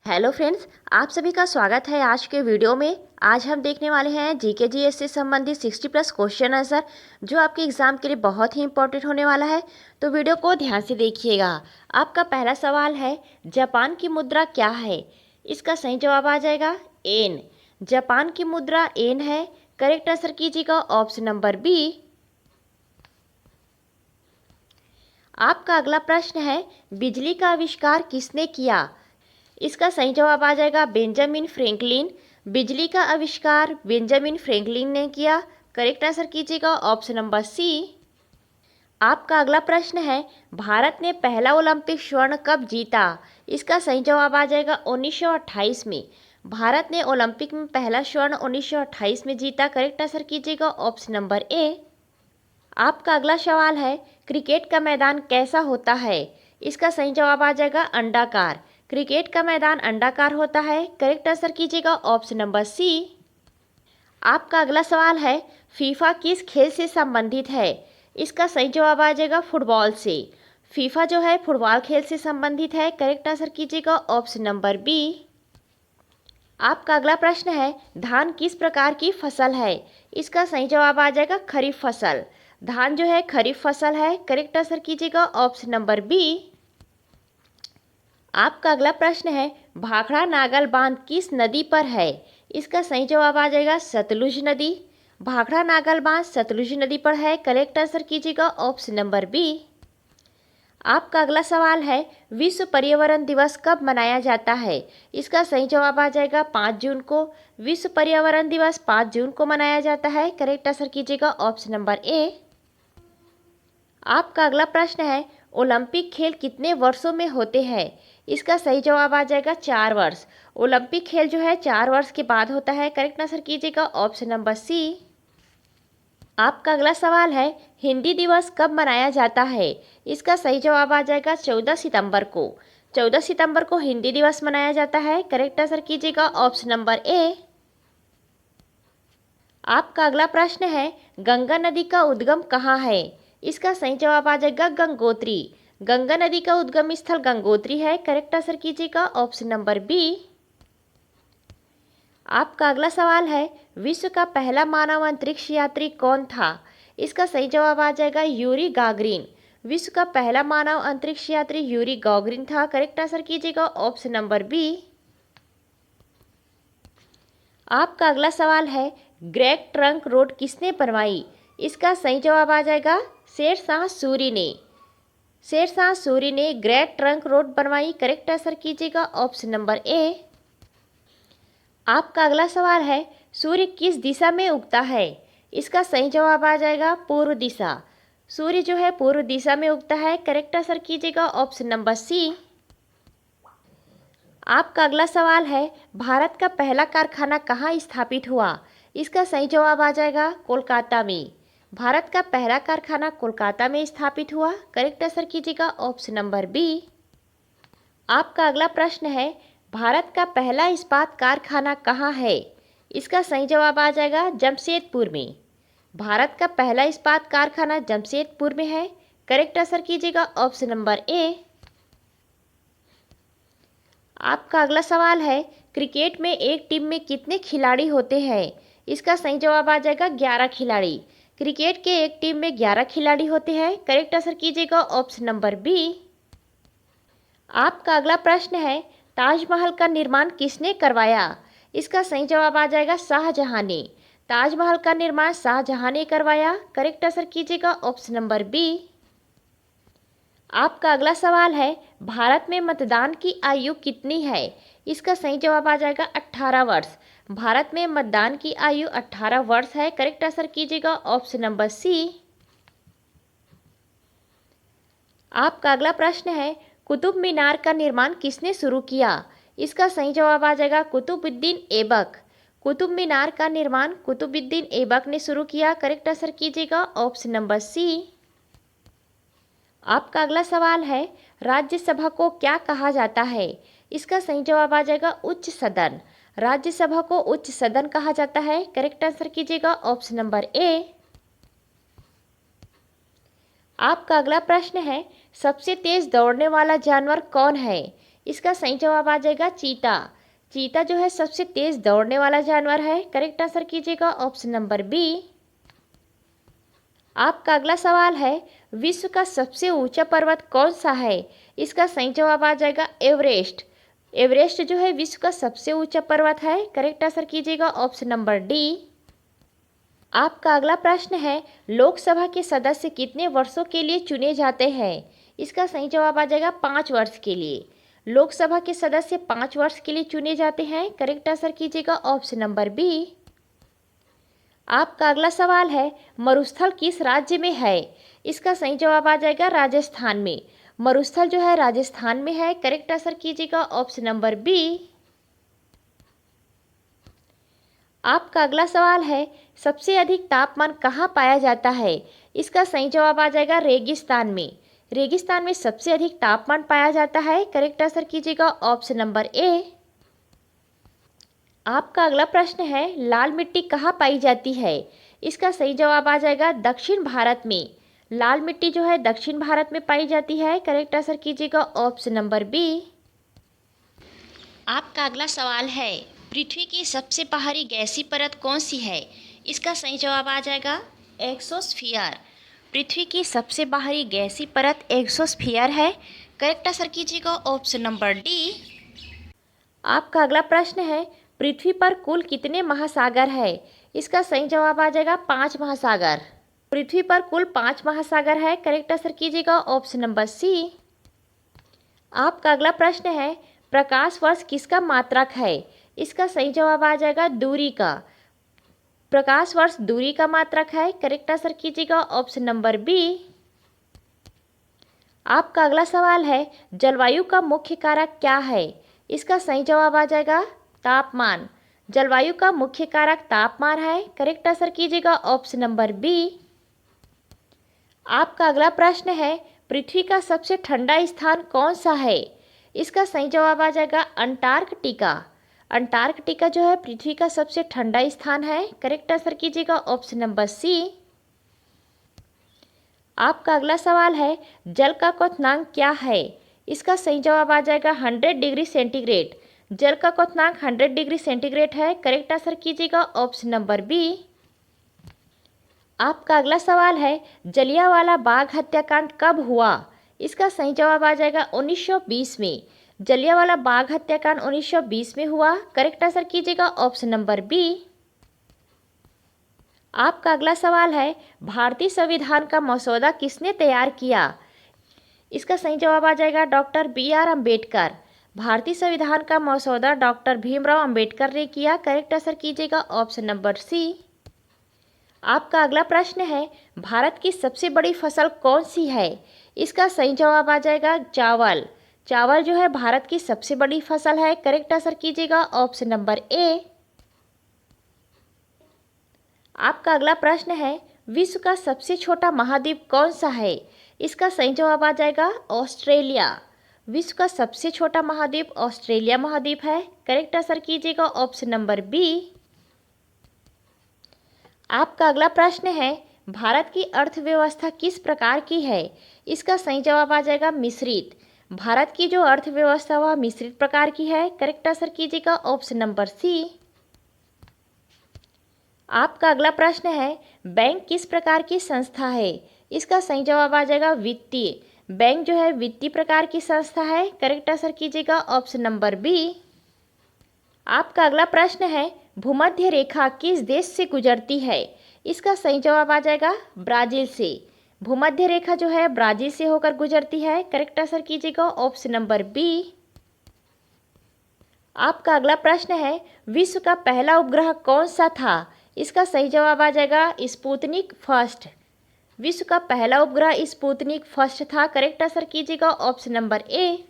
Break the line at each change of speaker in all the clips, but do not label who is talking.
Hello friends, आप सभी का स्वागत है आज के वीडियो में। आज हम देखने वाले हैं जीके जीएस से संबंधित 60+ क्वेश्चन आंसर जो आपके एग्जाम के लिए बहुत ही इंपॉर्टेंट होने वाला है। तो वीडियो को ध्यान से देखिएगा। आपका पहला सवाल है, जापान की मुद्रा क्या है? इसका सही जवाब आ जाएगा एन। जापान की मुद्रा एन है। करेक्ट आंसर कीजिएगा ऑप्शन नंबर बी। आपका अगला प्रश्न है, बिजली का आविष्कार किसने किया? इसका सही जवाब आ जाएगा बेंजामिन फ्रैंकलिन। बिजली का आविष्कार बेंजामिन फ्रैंकलिन ने किया। करेक्ट आंसर कीजिएगा ऑप्शन नंबर सी। आपका अगला प्रश्न है, भारत ने पहला ओलंपिक स्वर्ण कब जीता? इसका सही जवाब आ जाएगा 1928 में। भारत ने ओलंपिक में पहला स्वर्ण 1928 में जीता। करेक्ट आंसर कीजिएगा ऑप्शन नंबर ए। आपका अगला सवाल है, क्रिकेट का मैदान कैसा होता है? इसका सही जवाब आ जाएगा अंडाकार। क्रिकेट का मैदान अंडाकार होता है। करेक्ट आंसर कीजिएगा ऑप्शन नंबर सी। आपका अगला सवाल है, फीफा किस खेल से संबंधित है? इसका सही जवाब आ जाएगा फुटबॉल से। फीफा जो है फुटबॉल खेल से संबंधित है। करेक्ट आंसर कीजिएगा ऑप्शन नंबर बी। आपका अगला प्रश्न है, धान किस प्रकार की फसल है? इसका सही जवाब आ जाएगा खरीफ फसल। धान जो है खरीफ फसल है। करेक्ट आंसर कीजिएगा ऑप्शन नंबर बी। आपका अगला प्रश्न है, भाखड़ा नागल बांध किस नदी पर है? इसका सही जवाब आ जाएगा सतलुज नदी। भाखड़ा नागल बांध सतलुज नदी पर है। करेक्ट आंसर कीजिएगा ऑप्शन नंबर बी। आपका अगला सवाल है, विश्व पर्यावरण दिवस कब मनाया जाता है? इसका सही जवाब आ जाएगा 5 जून को। विश्व पर्यावरण दिवस 5 जून को मनाया जाता है। करेक्ट आंसर कीजिएगा ऑप्शन नंबर ए। आपका अगला प्रश्न है, ओलंपिक खेल कितने वर्षों में होते हैं? इसका सही जवाब आ जाएगा 4 वर्ष। ओलंपिक खेल जो है 4 वर्ष के बाद होता है। करेक्ट आंसर कीजिएगा ऑप्शन नंबर सी। आपका अगला सवाल है, हिंदी दिवस कब मनाया जाता है? इसका सही जवाब आ जाएगा 14 सितंबर को। 14 सितंबर को हिंदी दिवस मनाया जाता है। करेक्ट आंसर कीजिएगा ऑप्शन नंबर ए। आपका अगला प्रश्न है, गंगा नदी का उद्गम कहाँ है? इसका सही जवाब आ जाएगा गंगोत्री। गंगा नदी का उद्गम स्थल गंगोत्री है। करेक्ट आंसर कीजिएगा ऑप्शन नंबर बी। आपका अगला सवाल है, विश्व का पहला मानव अंतरिक्ष यात्री कौन था? इसका सही जवाब आ जाएगा यूरी गागरिन। विश्व का पहला मानव अंतरिक्ष यात्री यूरी गागरिन था। करेक्ट आंसर कीजिएगा ऑप्शन नंबर बी। आपका अगला सवाल है, ग्रेट ट्रंक रोड किसने बनवाई? इसका सही जवाब आ जाएगा शेरशाह सूरी ने। शेरशाह सूरी ने ग्रेट ट्रंक रोड बनवाई। करेक्ट आंसर कीजिएगा ऑप्शन नंबर ए। आपका अगला सवाल है, सूर्य किस दिशा में उगता है? इसका सही जवाब आ जाएगा पूर्व दिशा। सूर्य जो है पूर्व दिशा में उगता है। करेक्ट आंसर कीजिएगा ऑप्शन नंबर सी। आपका अगला सवाल है, भारत का पहला कारखाना कहाँ स्थापित हुआ? इसका सही जवाब आ जाएगा कोलकाता में। भारत का पहला कारखाना कोलकाता में स्थापित हुआ। करेक्ट आंसर कीजिएगा ऑप्शन नंबर बी। आपका अगला प्रश्न है, भारत का पहला इस्पात कारखाना कहाँ है? इसका सही जवाब आ जाएगा जमशेदपुर में। भारत का पहला इस्पात कारखाना जमशेदपुर में है। करेक्ट आंसर कीजिएगा ऑप्शन नंबर ए। आपका अगला सवाल है, क्रिकेट में एक टीम में कितने खिलाड़ी होते हैं? इसका सही जवाब आ जाएगा 11 खिलाड़ी। क्रिकेट के एक टीम में 11 खिलाड़ी होते हैं। करेक्ट आंसर कीजिएगा ऑप्शन नंबर बी। आपका अगला प्रश्न है, ताजमहल का निर्माण किसने करवाया? इसका सही जवाब आ जाएगा शाहजहां ने। ताजमहल का निर्माण शाहजहां ने करवाया। करेक्ट आंसर कीजिएगा ऑप्शन नंबर बी। आपका अगला सवाल है, भारत में मतदान की आयु कितनी है? इसका सही जवाब आ जाएगा 18 वर्ष। भारत में मतदान की आयु 18 वर्ष है। करेक्ट आंसर कीजिएगा ऑप्शन नंबर सी। आपका अगला प्रश्न है, कुतुब मीनार का निर्माण किसने शुरू किया? इसका सही जवाब आ जाएगा कुतुबुद्दीन ऐबक। कुतुब मीनार का निर्माण कुतुबुद्दीन ऐबक ने शुरू किया। करेक्ट आंसर कीजिएगा ऑप्शन नंबर सी। आपका अगला सवाल है, राज्यसभा को क्या कहा जाता है? इसका सही जवाब आ जाएगा उच्च सदन। राज्यसभा को उच्च सदन कहा जाता है। करेक्ट आंसर कीजिएगा ऑप्शन नंबर ए। आपका अगला प्रश्न है, सबसे तेज दौड़ने वाला जानवर कौन है? इसका सही जवाब आ जाएगा चीता। चीता जो है सबसे तेज दौड़ने वाला जानवर है। करेक्ट आंसर कीजिएगा ऑप्शन नंबर बी। आपका अगला सवाल है, विश्व का सबसे ऊंचा पर्वत कौन सा है? इसका सही जवाब आ जाएगा एवरेस्ट। एवरेस्ट जो है विश्व का सबसे ऊंचा पर्वत है। करेक्ट आंसर कीजिएगा ऑप्शन नंबर डी। आपका अगला प्रश्न है, लोकसभा के सदस्य कितने वर्षों के लिए चुने जाते हैं? इसका सही जवाब आ जाएगा 5 वर्ष के लिए। लोकसभा के सदस्य 5 वर्ष के लिए चुने जाते हैं। करेक्ट आंसर कीजिएगा ऑप्शन नंबर बी। आपका अगला सवाल है, मरुस्थल किस राज्य में है? इसका सही जवाब आ जाएगा राजस्थान में। मरुस्थल जो है राजस्थान में है। करेक्ट आंसर कीजिएगा ऑप्शन नंबर बी। आपका अगला सवाल है, सबसे अधिक तापमान कहाँ पाया जाता है? इसका सही जवाब आ जाएगा रेगिस्तान में। रेगिस्तान में सबसे अधिक तापमान पाया जाता है। करेक्ट आंसर कीजिएगा ऑप्शन नंबर ए। आपका अगला प्रश्न है, लाल मिट्टी कहाँ पाई जाती है? इसका सही जवाब आ जाएगा दक्षिण भारत में। लाल मिट्टी जो है दक्षिण भारत में पाई जाती है। करेक्ट आंसर कीजिएगा ऑप्शन नंबर बी। आपका अगला सवाल है, पृथ्वी की सबसे बाहरी गैसीय परत कौन सी है? इसका सही जवाब आ जाएगा एक्सोस्फियर। पृथ्वी की सबसे बाहरी गैसीय परत एक्सोस्फियर है। करेक्ट आंसर कीजिएगा ऑप्शन नंबर डी। आपका अगला प्रश्न है, पृथ्वी पर कुल कितने महासागर है? इसका सही जवाब आ जाएगा 5 महासागर। पृथ्वी पर कुल 5 महासागर है। करेक्ट आंसर कीजिएगा ऑप्शन नंबर सी। आपका अगला प्रश्न है, प्रकाश वर्ष किसका मात्रक है? इसका सही जवाब आ जाएगा दूरी का। प्रकाश वर्ष दूरी का मात्रक है। करेक्ट आंसर कीजिएगा ऑप्शन नंबर बी। आपका अगला सवाल है, जलवायु का मुख्य कारक क्या है? इसका सही जवाब आ जाएगा तापमान। जलवायु का मुख्य कारक तापमान है। करेक्ट आंसर कीजिएगा ऑप्शन नंबर बी। आपका अगला प्रश्न है, पृथ्वी का सबसे ठंडा स्थान कौन सा है? इसका सही जवाब आ जाएगा अंटार्कटिका। अंटार्कटिका जो है पृथ्वी का सबसे ठंडा स्थान है। करेक्ट आंसर कीजिएगा ऑप्शन नंबर सी। आपका अगला सवाल है, जल का क्वथनांक क्या है? इसका सही जवाब आ जाएगा 100 डिग्री सेंटीग्रेड। जल का क्वथनांक 100 डिग्री सेंटीग्रेड है। करेक्ट आंसर कीजिएगा ऑप्शन नंबर बी। आपका अगला सवाल है, जलियांवाला बाग हत्याकांड कब हुआ? इसका सही जवाब आ जाएगा 1920 में। जलियांवाला बाग हत्याकांड 1920 में हुआ। करेक्ट आंसर कीजिएगा ऑप्शन नंबर बी। आपका अगला सवाल है, भारतीय संविधान का मसौदा किसने तैयार किया? इसका सही जवाब आ जाएगा डॉक्टर BR अम्बेडकर। भारतीय संविधान का मसौदा डॉक्टर भीमराव अंबेडकर ने किया। करेक्ट आंसर कीजिएगा ऑप्शन नंबर सी। आपका अगला प्रश्न है, भारत की सबसे बड़ी फसल कौन सी है? इसका सही जवाब आ जाएगा चावल। चावल जो है भारत की सबसे बड़ी फसल है। करेक्ट आंसर कीजिएगा ऑप्शन नंबर ए। आपका अगला प्रश्न है, विश्व का सबसे छोटा महाद्वीप कौन सा है? इसका सही जवाब आ जाएगा ऑस्ट्रेलिया। विश्व का सबसे छोटा महाद्वीप ऑस्ट्रेलिया महाद्वीप है। करेक्ट आंसर कीजिएगा ऑप्शन नंबर बी। आपका अगला प्रश्न है, भारत की अर्थव्यवस्था किस प्रकार की है? इसका सही जवाब आ जाएगा मिश्रित। भारत की जो अर्थव्यवस्था वह मिश्रित प्रकार की है। करेक्ट आंसर कीजिएगा ऑप्शन नंबर सी। आपका अगला प्रश्न है, बैंक किस प्रकार की संस्था है? इसका सही जवाब आ जाएगा वित्तीय। बैंक जो है वित्तीय प्रकार की संस्था है। करेक्ट आंसर कीजिएगा ऑप्शन नंबर बी। आपका अगला प्रश्न है, भूमध्य रेखा किस देश से गुजरती है? इसका सही जवाब आ जाएगा ब्राजील से। भूमध्य रेखा जो है ब्राजील से होकर गुजरती है। करेक्ट आंसर कीजिएगा ऑप्शन नंबर बी। आपका अगला प्रश्न है, विश्व का पहला उपग्रह कौन सा था? इसका सही जवाब आ जाएगा स्पुतनिक फर्स्ट। विश्व का पहला उपग्रह स्पुतनिक फर्स्ट था। करेक्ट आंसर कीजिएगा ऑप्शन नंबर ए।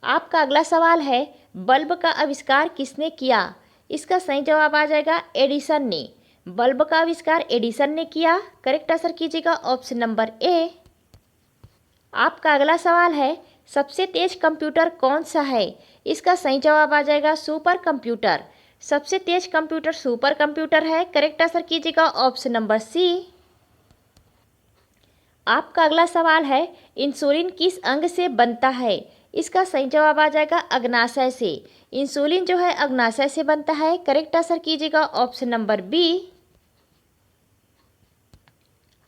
आपका अगला सवाल है, बल्ब का आविष्कार किसने किया? इसका सही जवाब आ जाएगा एडिसन ने। बल्ब का आविष्कार एडिसन ने किया। करेक्ट आंसर कीजिएगा ऑप्शन नंबर ए। आपका अगला सवाल है, सबसे तेज कंप्यूटर कौन सा है? इसका सही जवाब आ जाएगा सुपर कंप्यूटर। सबसे तेज कंप्यूटर सुपर कंप्यूटर है। करेक्ट आंसर कीजिएगा ऑप्शन नंबर सी। आपका अगला सवाल है, इंसुलिन किस अंग से बनता है? इसका सही जवाब आ जाएगा अग्नाशय से। इंसुलिन जो है अग्नाशय से बनता है। करेक्ट आंसर कीजिएगा ऑप्शन नंबर बी।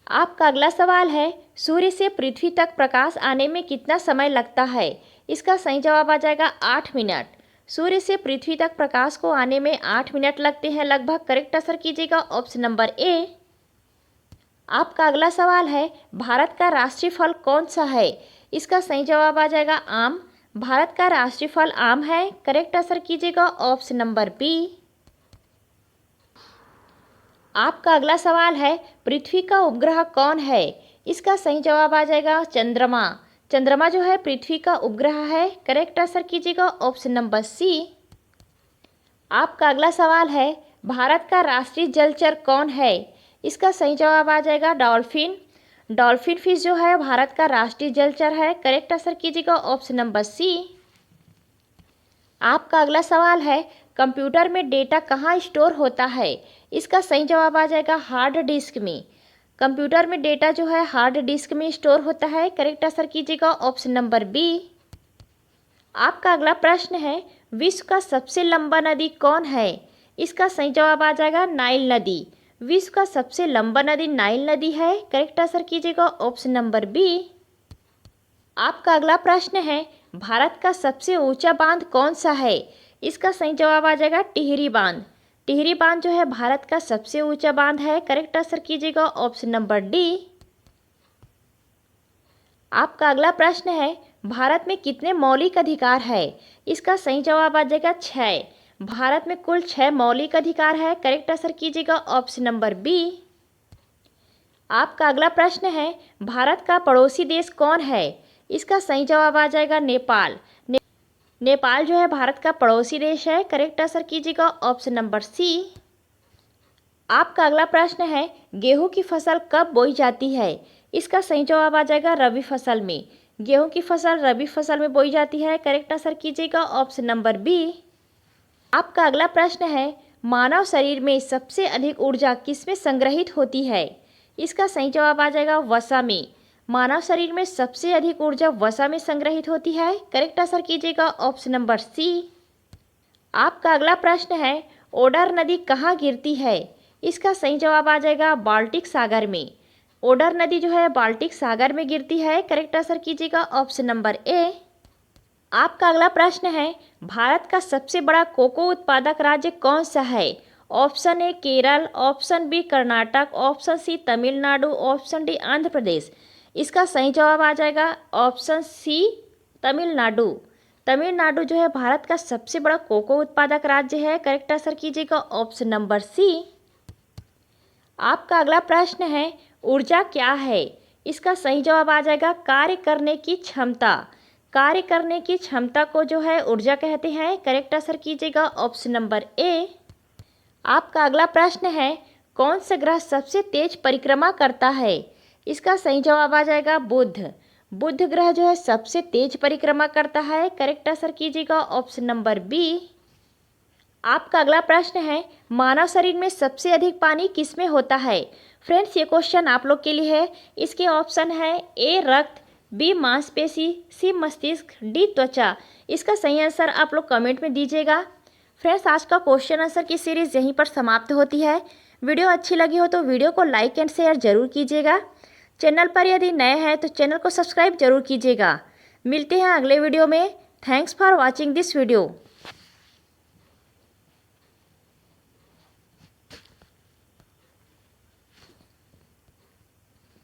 आपका अगला सवाल है, सूर्य से पृथ्वी तक प्रकाश आने में कितना समय लगता है? इसका सही जवाब आ जाएगा 8 मिनट। सूर्य से पृथ्वी तक प्रकाश को आने में 8 मिनट लगते हैं लगभग। करेक्ट आंसर कीजिएगा ऑप्शन नंबर ए। आपका अगला सवाल है, भारत का राष्ट्रीय फल कौन सा है? इसका सही जवाब आ जाएगा आम। भारत का राष्ट्रीय फल आम है। करेक्ट आंसर कीजिएगा ऑप्शन नंबर बी। आपका अगला सवाल है, पृथ्वी का उपग्रह कौन है? इसका सही जवाब आ जाएगा चंद्रमा। चंद्रमा जो है पृथ्वी का उपग्रह है। करेक्ट आंसर कीजिएगा ऑप्शन नंबर सी। आपका अगला सवाल है, भारत का राष्ट्रीय जलचर कौन है? इसका सही जवाब आ जाएगा डॉल्फिन। डॉल्फिन फिश जो है भारत का राष्ट्रीय जलचर है। करेक्ट आंसर कीजिएगा ऑप्शन नंबर सी। आपका अगला सवाल है, कंप्यूटर में डेटा कहाँ स्टोर होता है? इसका सही जवाब आ जाएगा हार्ड डिस्क में। कंप्यूटर में डेटा जो है हार्ड डिस्क में स्टोर होता है। करेक्ट आंसर कीजिएगा ऑप्शन नंबर बी। आपका अगला प्रश्न है, विश्व का सबसे लंबा नदी कौन है? इसका सही जवाब आ जाएगा नाइल नदी। विश्व का सबसे लंबा नदी नाइल नदी है। करेक्ट आंसर कीजिएगा ऑप्शन नंबर बी। आपका अगला प्रश्न है, भारत का सबसे ऊंचा बांध कौन सा है? इसका सही जवाब आ जाएगा टिहरी बांध। टिहरी बांध जो है भारत का सबसे ऊंचा बांध है। करेक्ट आंसर कीजिएगा ऑप्शन नंबर डी। आपका अगला प्रश्न है, भारत में कितने मौलिक अधिकार है? इसका सही जवाब आ जाएगा 6। भारत में कुल 6 मौलिक अधिकार है। करेक्ट आंसर कीजिएगा ऑप्शन नंबर बी। आपका अगला प्रश्न है, भारत का पड़ोसी देश कौन है? इसका सही जवाब आ जाएगा नेपाल। नेपाल जो है भारत का पड़ोसी देश है। करेक्ट आंसर कीजिएगा ऑप्शन नंबर सी। आपका अगला प्रश्न है, गेहूं की फसल कब बोई जाती है? इसका सही जवाब आ जाएगा रबी फसल में। गेहूं की फसल रबी फसल में बोई जाती है। करेक्ट आंसर कीजिएगा ऑप्शन नंबर बी। आपका अगला प्रश्न है, मानव शरीर में सबसे अधिक ऊर्जा किसमें संग्रहित होती है? इसका सही जवाब आ जाएगा वसा में। मानव शरीर में सबसे अधिक ऊर्जा वसा में संग्रहित होती है। करेक्ट आंसर कीजिएगा ऑप्शन नंबर सी। आपका अगला प्रश्न है, ओडर नदी कहाँ गिरती है? इसका सही जवाब आ जाएगा बाल्टिक सागर में। ओडर नदी जो है बाल्टिक सागर में गिरती है। करेक्ट आंसर कीजिएगा ऑप्शन नंबर ए। आपका अगला प्रश्न है, भारत का सबसे बड़ा कोको उत्पादक राज्य कौन सा है? Option A Kerala, option B Karnataka, option C Tamil Nadu, option D Andhra Pradesh. इसका सही जवाब आ जाएगा ऑप्शन सी तमिलनाडु। तमिलनाडु जो है भारत का सबसे बड़ा कोको उत्पादक राज्य है। करेक्ट आंसर कीजिएगा ऑप्शन नंबर सी। आपका अगला प्रश्न है, ऊर्जा क्या है? इसका सही जवाब आ जाएगा कार्य करने की क्षमता। कार्य करने की क्षमता को जो है ऊर्जा कहते हैं। करेक्ट आंसर कीजिएगा ऑप्शन नंबर ए। आपका अगला प्रश्न है, कौन सा ग्रह सबसे तेज परिक्रमा करता है? इसका सही जवाब आ जाएगा बुध। बुध ग्रह जो है सबसे तेज परिक्रमा करता है। करेक्ट आंसर कीजिएगा ऑप्शन नंबर बी। आपका अगला प्रश्न है, मानव शरीर में सबसे अधिक पानी किसमें होता है? फ्रेंड्स ये क्वेश्चन आप लोग के लिए है। इसके ऑप्शन है ए रक्त, बी मांसपेशी, सी मस्तिष्क, डी त्वचा। इसका सही आंसर आप लोग कमेंट में दीजिएगा। फ्रेंड्स आज का क्वेश्चन आंसर की सीरीज़ यहीं पर समाप्त होती है। वीडियो अच्छी लगी हो तो वीडियो को लाइक एंड शेयर जरूर कीजिएगा। चैनल पर यदि नए हैं तो चैनल को सब्सक्राइब जरूर कीजिएगा। मिलते हैं अगले वीडियो में। Thanks for watching this video.